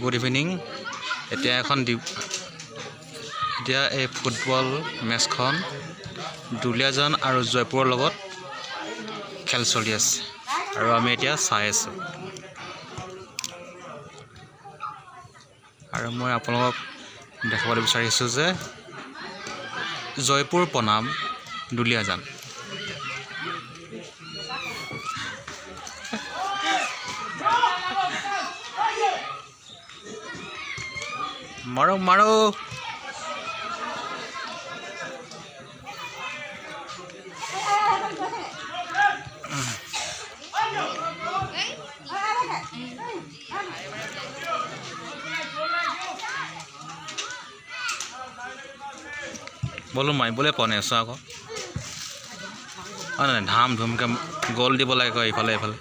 Good evening. এতিয়া এই football মেচখন দুলীয়াজান আৰু জয়পুৰৰ লগত খেল চলি আছে আৰু আমি এতিয়া চাই আছোঁ। আৰু মই আপোনালোকক দেখাবলৈ বিচাৰিছোঁ যে জয়পুৰ বনাম দুলীয়াজান। মাৰো মাৰো বলো মাৰিবলৈ পোৱা নাই আছোঁ আকৌ। অঁ নাই ধাম ধুমকৈ গ'ল দিব লাগে আকৌ ইফালে ইফালে।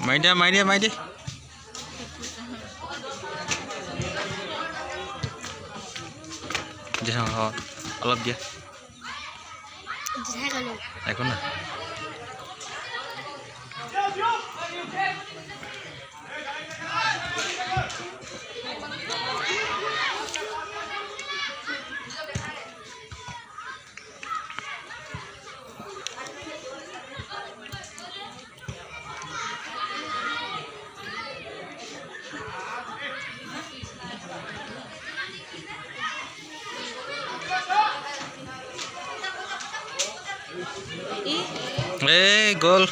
মাৰি দিয়া মাৰি দিয়া মাৰি দিয়া। অলপ দিয়া একো নাই। এই গ'ল।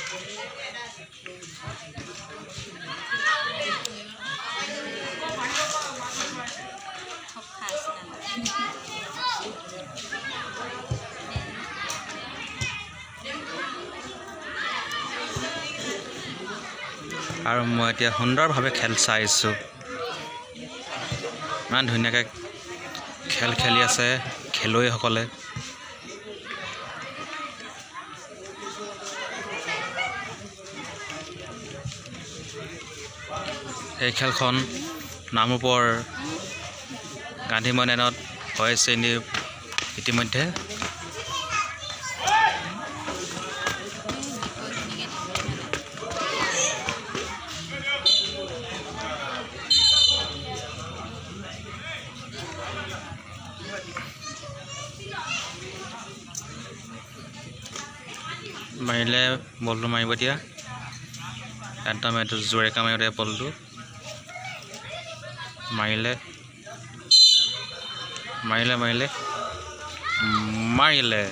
আৰু মই এতিয়া সুন্দৰভাৱে খেল চাইছোঁ। ইমান ধুনীয়াকৈ খেল খেলি আছে খেলুৱৈসকলে। এই খেলখন নামৰূপৰ গান্ধী মৈদানত হৈছে ইতিমধ্যে। মাৰিলে বলটো মাৰিব এতিয়া একদম এইটো জোৰেকা মাৰিব দিয়ে বলটো। মাৰিলে মাৰিলে মাৰিলে মাৰিলে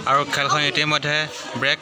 আৰু খেলখন ইতিমধ্যে ব্ৰেক।